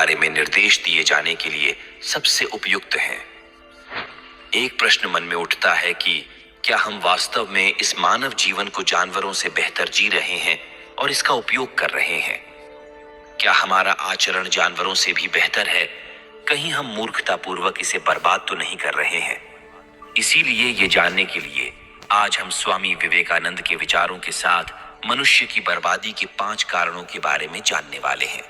बारे में निर्देश दिए जाने के लिए सबसे उपयुक्त हैं। एक प्रश्न मन में उठता है कि क्या हम वास्तव में इस मानव जीवन को जानवरों से बेहतर जी रहे हैं और इसका उपयोग कर रहे हैं? क्या हमारा आचरण जानवरों से भी बेहतर है? कहीं हम मूर्खतापूर्वक इसे बर्बाद तो नहीं कर रहे हैं? इसीलिए ये जानने के लिए आज हम स्वामी विवेकानंद के विचारों के साथ मनुष्य की बर्बादी के 5 कारणों के बारे में जानने वाले हैं।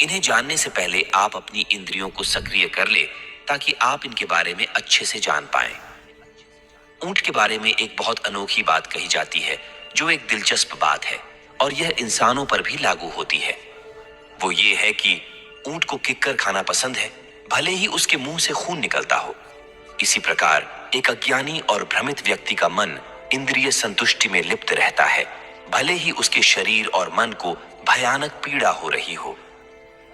इन्हें जानने से पहले आप अपनी इंद्रियों को सक्रिय कर ले ताकि आप इनके बारे में अच्छे से जान पाएं। ऊंट के बारे में एक बहुत अनोखी बात कही जाती है जो एक दिलचस्प बात है और यह इंसानों पर भी लागू होती है। वो ये है कि ऊंट को किक्कर खाना पसंद है, भले ही उसके मुंह से खून निकलता हो। इसी प्रकार एक अज्ञानी और भ्रमित व्यक्ति का मन इंद्रिय संतुष्टि में लिप्त रहता है, भले ही उसके शरीर और मन को भयानक पीड़ा हो रही हो।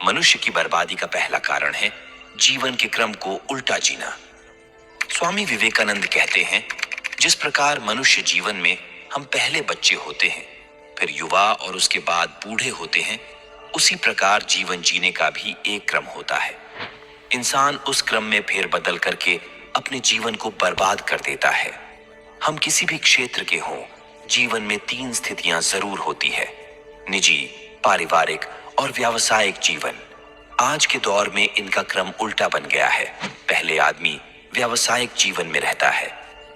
मनुष्य की बर्बादी का पहला कारण है जीवन के क्रम को उल्टा जीना। स्वामी विवेकानंद कहते हैं, जिस प्रकार मनुष्य जीवन में हम पहले बच्चे होते हैं, फिर युवा और उसके बाद बूढ़े होते हैं, उसी प्रकार जीवन जीने का भी एक क्रम होता है। इंसान उस क्रम में फेरबदल करके अपने जीवन को बर्बाद कर देता है। हम किसी भी क्षेत्र के हों, जीवन में 3 स्थितियां जरूर होती है: निजी, पारिवारिक और व्यावसायिक जीवन। आज के दौर में इनका क्रम उल्टा बन गया है। पहले आदमी व्यावसायिक जीवन में रहता है,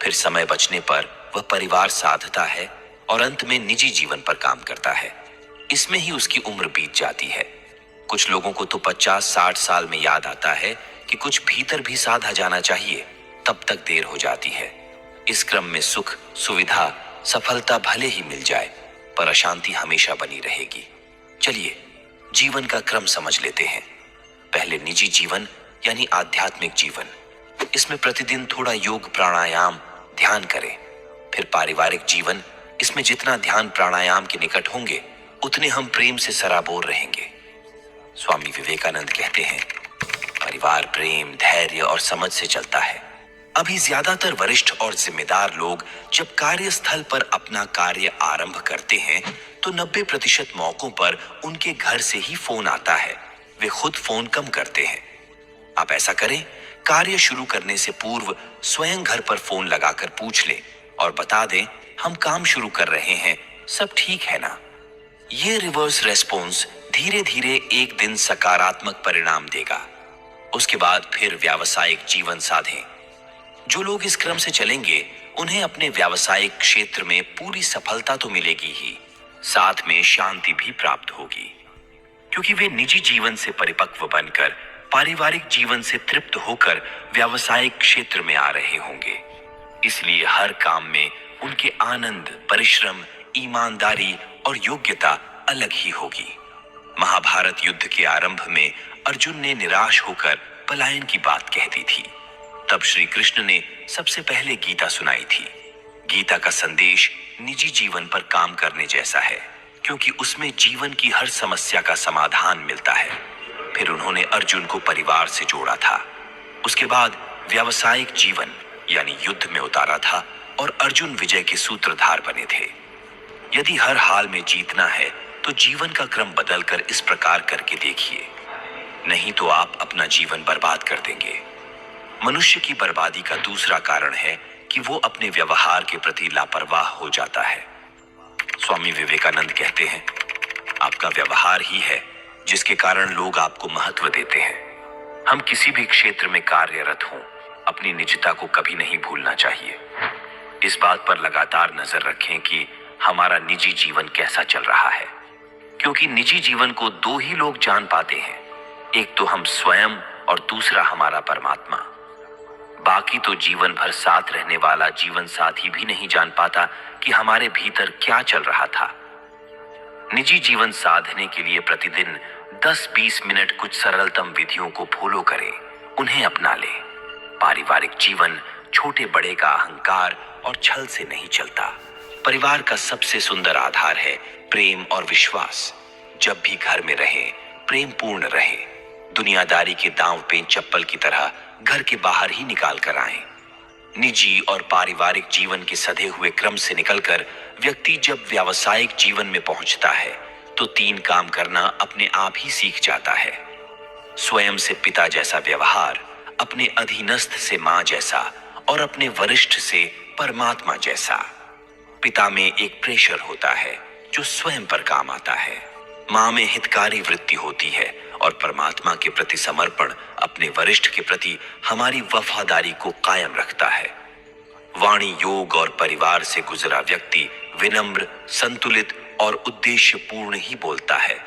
फिर समय बचने पर वह परिवार साधता है और अंत में निजी जीवन पर काम करता है। इसमें ही उसकी उम्र बीत जाती है। कुछ लोगों को तो 50-60 साल में याद आता है कि कुछ भीतर भी साधा जाना चाहिए, तब तक देर हो जाती है। इस क्रम में सुख, सुविधा, सफलता भले ही मिल जाए, पर अशांति हमेशा बनी रहेगी। चलिए जीवन का क्रम समझ लेते हैं। पहले निजी जीवन यानी आध्यात्मिक जीवन। इसमें प्रतिदिन थोड़ा योग, प्राणायाम, ध्यान करें। फिर पारिवारिक जीवन। इसमें जितना ध्यान प्राणायाम के निकट होंगे उतने हम प्रेम से सराबोर रहेंगे। स्वामी विवेकानंद कहते हैं, परिवार प्रेम, धैर्य और समझ से चलता है। अभी ज्यादातर वरिष्ठ और जिम्मेदार लोग जब कार्यस्थल पर अपना कार्य आरंभ करते हैं तो 90% मौकों पर उनके घर से ही फोन आता है। वे खुद फोन कम करते हैं। आप ऐसा करें, कार्य शुरू करने से पूर्व स्वयं घर पर फोन लगाकर पूछ लें और बता दें, हम काम शुरू कर रहे हैं, सब ठीक है ना? ये रिवर्स रेस्पॉन्स धीरे धीरे एक दिन सकारात्मक परिणाम देगा। उसके बाद फिर व्यावसायिक जीवन साधें। जो लोग इस क्रम से चलेंगे उन्हें अपने व्यावसायिक क्षेत्र में पूरी सफलता तो मिलेगी ही, साथ में शांति भी प्राप्त होगी, क्योंकि वे निजी जीवन से परिपक्व बनकर पारिवारिक जीवन से तृप्त होकर व्यावसायिक क्षेत्र में आ रहे होंगे। इसलिए हर काम में उनके आनंद, परिश्रम, ईमानदारी और योग्यता अलग ही होगी। महाभारत युद्ध के आरंभ में अर्जुन ने निराश होकर पलायन की बात कह दी थी। तब श्री कृष्ण ने सबसे पहले गीता सुनाई थी। गीता का संदेश निजी जीवन पर काम करने जैसा है, क्योंकि उसमें जीवन की हर समस्या का समाधान मिलता है। फिर उन्होंने अर्जुन को परिवार से जोड़ा था। उसके बाद व्यावसायिक जीवन यानी युद्ध में उतारा था और अर्जुन विजय के सूत्रधार बने थे। यदि हर हाल में जीतना है तो जीवन का क्रम बदलकर इस प्रकार करके देखिए, नहीं तो आप अपना जीवन बर्बाद कर देंगे। मनुष्य की बर्बादी का दूसरा कारण है कि वो अपने व्यवहार के प्रति लापरवाह हो जाता है। स्वामी विवेकानंद कहते हैं, आपका व्यवहार ही है जिसके कारण लोग आपको महत्व देते हैं। हम किसी भी क्षेत्र में कार्यरत हों, अपनी निजता को कभी नहीं भूलना चाहिए। इस बात पर लगातार नजर रखें कि हमारा निजी जीवन कैसा चल रहा है, क्योंकि निजी जीवन को 2 ही लोग जान पाते हैं, एक तो हम स्वयं और दूसरा हमारा परमात्मा। बाकी तो जीवन भर साथ रहने वाला जीवन साथी भी नहीं जान पाता कि हमारे भीतर क्या चल रहा था। निजी जीवन साधने के लिए प्रतिदिन 10-20 मिनट कुछ सरलतम विधियों को फॉलो करें, उन्हें अपना लें। पारिवारिक जीवन छोटे बड़े का अहंकार और छल से नहीं चलता। परिवार का सबसे सुंदर आधार है प्रेम और विश्वास। जब भी घर में रहें, प्रेम पूर्ण रहे। दुनियादारी के दांव पे चप्पल की तरह घर के बाहर ही निकाल कर आए। निजी और पारिवारिक जीवन के सधे हुए क्रम से निकलकर व्यक्ति जब व्यावसायिक जीवन में पहुंचता है तो 3 काम करना अपने आप ही सीख जाता है। स्वयं से पिता जैसा व्यवहार, अपने अधीनस्थ से मां जैसा और अपने वरिष्ठ से परमात्मा जैसा। पिता में एक प्रेशर होता है जो स्वयं पर काम आता है। मां में हितकारी वृत्ति होती है और परमात्मा के प्रति समर्पण अपने वरिष्ठ के प्रति हमारी वफादारी को कायम रखता है। वाणी, योग और परिवार से गुजरा व्यक्ति विनम्र, संतुलित और उद्देश्यपूर्ण ही बोलता है।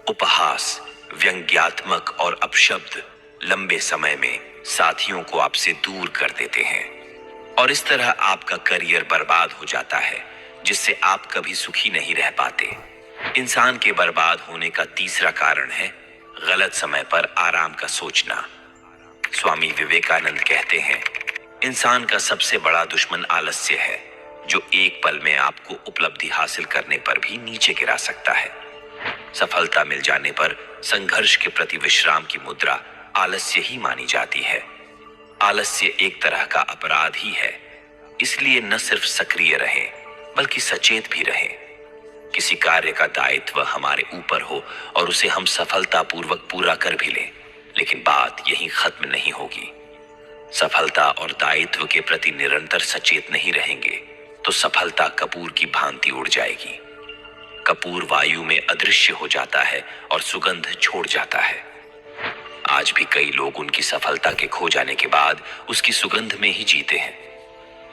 उपहास, व्यंग्यात्मक और अपशब्द लंबे समय में साथियों को आपसे दूर कर देते हैं और इस तरह आपका करियर बर्बाद हो जाता है, जिससे आप कभी सुखी नहीं रह पाते। इंसान के बर्बाद होने का तीसरा कारण है गलत समय पर आराम का सोचना। स्वामी विवेकानंद कहते हैं, इंसान का सबसे बड़ा दुश्मन आलस्य है, जो एक पल में आपको उपलब्धि हासिल करने पर भी नीचे गिरा सकता है। सफलता मिल जाने पर संघर्ष के प्रति विश्राम की मुद्रा आलस्य ही मानी जाती है। आलस्य एक तरह का अपराध ही है, इसलिए न सिर्फ सक्रिय रहें बल्कि सचेत भी रहें। किसी कार्य का दायित्व हमारे ऊपर हो और उसे हम सफलतापूर्वक पूरा कर भी लें, लेकिन बात यहीं खत्म नहीं होगी। सफलता और दायित्व के प्रति निरंतर सचेत नहीं रहेंगे तो सफलता कपूर की भांति उड़ जाएगी। कपूर वायु में अदृश्य हो जाता है और सुगंध छोड़ जाता है। आज भी कई लोग उनकी सफलता के खो जाने के बाद उसकी सुगंध में ही जीते हैं।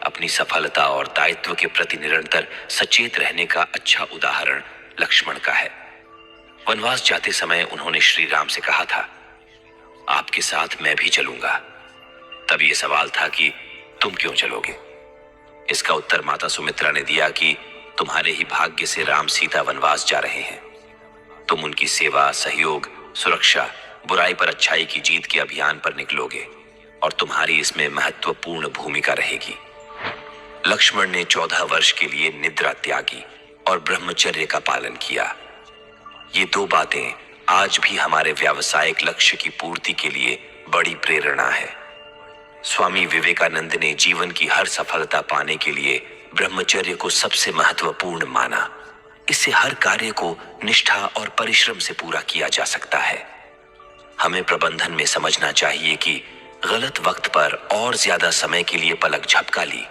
अपनी सफलता और दायित्व के प्रति निरंतर सचेत रहने का अच्छा उदाहरण लक्ष्मण का है। वनवास जाते समय उन्होंने श्री राम से कहा था, आपके साथ मैं भी चलूंगा। तब ये सवाल था कि तुम क्यों चलोगे? इसका उत्तर माता सुमित्रा ने दिया कि तुम्हारे ही भाग्य से राम सीता वनवास जा रहे हैं। तुम उनकी सेवा, सहयोग, सुरक्षा, बुराई पर अच्छाई की जीत के अभियान पर निकलोगे और तुम्हारी इसमें महत्वपूर्ण भूमिका रहेगी। लक्ष्मण ने 14 वर्ष के लिए निद्रा त्यागी और ब्रह्मचर्य का पालन किया। ये दो बातें आज भी हमारे व्यावसायिक लक्ष्य की पूर्ति के लिए बड़ी प्रेरणा है। स्वामी विवेकानंद ने जीवन की हर सफलता पाने के लिए ब्रह्मचर्य को सबसे महत्वपूर्ण माना। इससे हर कार्य को निष्ठा और परिश्रम से पूरा किया जा सकता है। हमें प्रबंधन में समझना चाहिए कि गलत वक्त पर और ज्यादा समय के लिए पलक झपका ली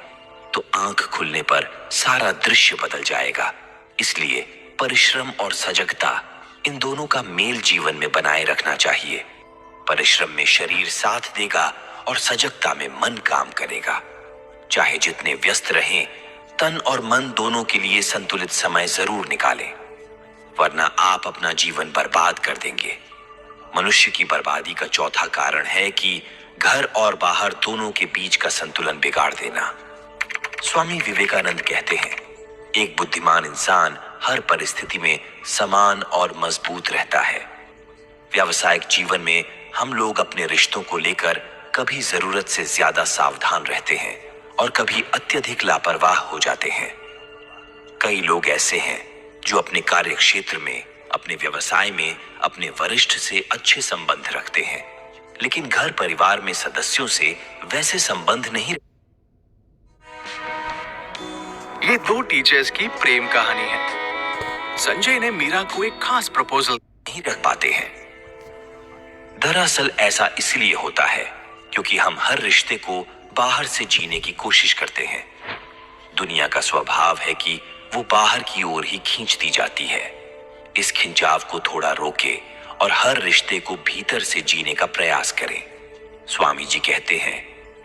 तो आंख खुलने पर सारा दृश्य बदल जाएगा। इसलिए परिश्रम और सजगता, इन दोनों का मेल जीवन में बनाए रखना चाहिए। परिश्रम में शरीर साथ देगा और सजगता में मन काम करेगा। चाहे जितने व्यस्त रहें, तन और मन दोनों के लिए संतुलित समय जरूर निकालें, वरना आप अपना जीवन बर्बाद कर देंगे। मनुष्य की बर्बादी का चौथा कारण है कि घर और बाहर दोनों के बीच का संतुलन बिगाड़ देना। स्वामी विवेकानंद कहते हैं, एक बुद्धिमान इंसान हर परिस्थिति में समान और मजबूत रहता है। व्यावसायिक जीवन में हम लोग अपने रिश्तों को लेकर कभी जरूरत से ज्यादा सावधान रहते हैं और कभी अत्यधिक लापरवाह हो जाते हैं। कई लोग ऐसे हैं जो अपने कार्य क्षेत्र में, अपने व्यवसाय में अपने वरिष्ठ से अच्छे संबंध रखते हैं, लेकिन घर परिवार में सदस्यों से वैसे संबंध नहीं। ये दो टीचर्स की प्रेम कहानी है। संजय ने मीरा को एक खास प्रपोजल नहीं रख पाते हैं। दरअसल ऐसा इसलिए होता है क्योंकि हम हर रिश्ते को बाहर से जीने की कोशिश करते हैं। दुनिया का स्वभाव है कि वो बाहर की ओर ही खींचती जाती है। इस खिंचाव को थोड़ा रोके और हर रिश्ते को भीतर से जीने का प्रयास करें। स्वामी जी कहते हैं,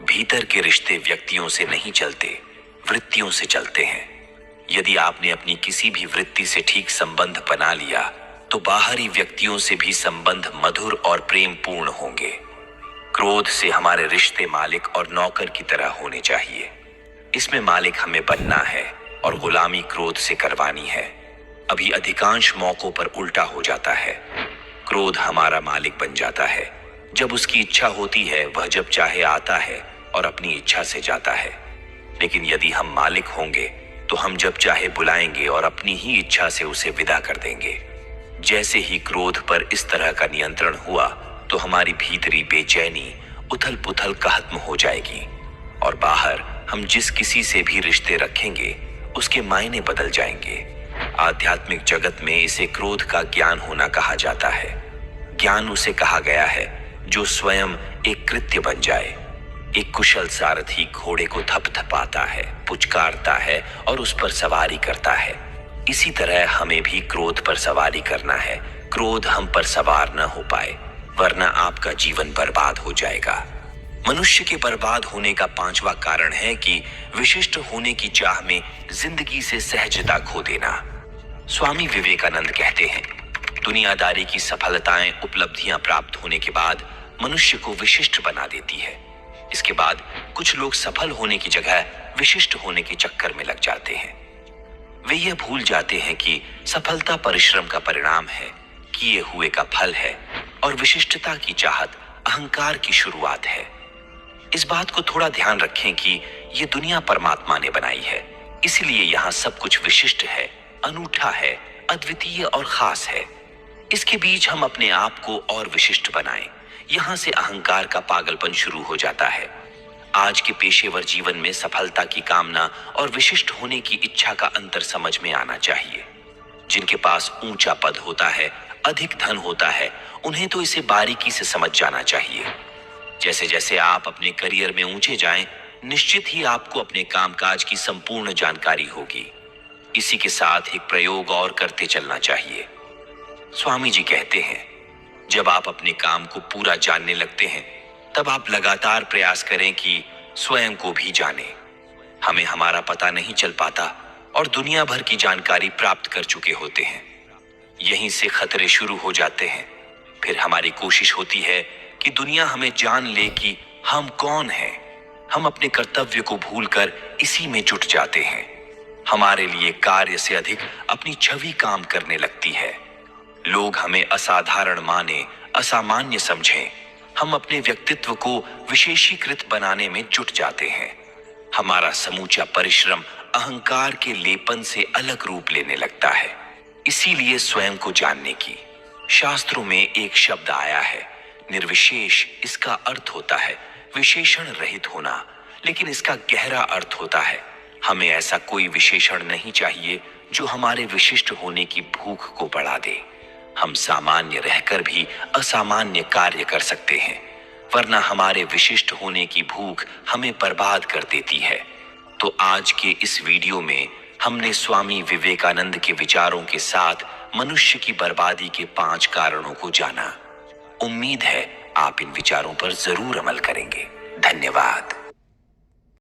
भीतर के रिश्ते व्यक्तियों से नहीं चलते, वृत्तियों से चलते हैं। यदि आपने अपनी किसी भी वृत्ति से ठीक संबंध बना लिया तो बाहरी व्यक्तियों से भी संबंध मधुर और प्रेमपूर्ण होंगे। क्रोध से हमारे रिश्ते मालिक और नौकर की तरह होने चाहिए। इसमें मालिक हमें बनना है और गुलामी क्रोध से करवानी है। अभी अधिकांश मौकों पर उल्टा हो जाता है। क्रोध हमारा मालिक बन जाता है। जब उसकी इच्छा होती है वह जब चाहे आता है और अपनी इच्छा से जाता है। लेकिन यदि हम मालिक होंगे तो हम जब चाहे बुलाएंगे और अपनी ही इच्छा से उसे विदा कर देंगे। जैसे ही क्रोध पर इस तरह का नियंत्रण हुआ तो हमारी भीतरी बेचैनी, उथल पुथल खत्म हो जाएगी और बाहर हम जिस किसी से भी रिश्ते रखेंगे उसके मायने बदल जाएंगे। आध्यात्मिक जगत में इसे क्रोध का ज्ञान होना कहा जाता है। ज्ञान उसे कहा गया है जो स्वयं एक कृत्य बन जाए। एक कुशल सारथी घोड़े को थपथपाता है, पुचकारता है और उस पर सवारी करता है। इसी तरह हमें भी क्रोध पर सवारी करना है। क्रोध हम पर सवार न हो पाए, वरना आपका जीवन बर्बाद हो जाएगा। मनुष्य के बर्बाद होने का पांचवा कारण है कि विशिष्ट होने की चाह में जिंदगी से सहजता खो देना। स्वामी विवेकानंद कहते हैं, दुनियादारी की सफलताएं उपलब्धियां प्राप्त होने के बाद मनुष्य को विशिष्ट बना देती है। इसके बाद कुछ लोग सफल होने की जगह विशिष्ट होने के चक्कर में लग जाते हैं। वे यह भूल जाते हैं कि सफलता परिश्रम का परिणाम है, किए हुए का फल है और विशिष्टता की चाहत अहंकार की शुरुआत है। इस बात को थोड़ा ध्यान रखें कि यह दुनिया परमात्मा ने बनाई है, इसलिए यहाँ सब कुछ विशिष्ट है, अनूठा है, अद्वितीय और खास है। इसके बीच हम अपने आप को और विशिष्ट बनाएं। यहां से अहंकार का पागलपन शुरू हो जाता है। आज के पेशेवर जीवन में सफलता की कामना और विशिष्ट होने की इच्छा का अंतर समझ में आना चाहिए। जिनके पास ऊंचा पद होता है, अधिक धन होता है, उन्हें तो इसे बारीकी से समझ जाना चाहिए। जैसे जैसे आप अपने करियर में ऊंचे जाएं, निश्चित ही आपको अपने कामकाज की संपूर्ण जानकारी होगी। इसी के साथ एक प्रयोग और करते चलना चाहिए। स्वामी जी कहते हैं, जब आप अपने काम को पूरा जानने लगते हैं, तब आप लगातार प्रयास करें कि स्वयं को भी जानें। हमें हमारा पता नहीं चल पाता और दुनिया भर की जानकारी प्राप्त कर चुके होते हैं। यहीं से खतरे शुरू हो जाते हैं। फिर हमारी कोशिश होती है कि दुनिया हमें जान ले कि हम कौन हैं। हम अपने कर्तव्य को भूलकर इसी में जुट जाते हैं। हमारे लिए कार्य से अधिक अपनी छवि काम करने लगती है। लोग हमें असाधारण माने, असामान्य समझें। हम अपने व्यक्तित्व को विशेषीकृत बनाने में जुट जाते हैं। हमारा समूचा परिश्रम अहंकार के लेपन से अलग रूप लेने लगता है। इसीलिए स्वयं को जानने की शास्त्रों में एक शब्द आया है, निर्विशेष। इसका अर्थ होता है विशेषण रहित होना, लेकिन इसका गहरा अर्थ होता है हमें ऐसा कोई विशेषण नहीं चाहिए जो हमारे विशिष्ट होने की भूख को बढ़ा दे। हम सामान्य रहकर भी असामान्य कार्य कर सकते हैं, वरना हमारे विशिष्ट होने की भूख हमें बर्बाद कर देती है। तो आज के इस वीडियो में हमने स्वामी विवेकानंद के विचारों के साथ मनुष्य की बर्बादी के 5 कारणों को जाना। उम्मीद है आप इन विचारों पर जरूर अमल करेंगे। धन्यवाद।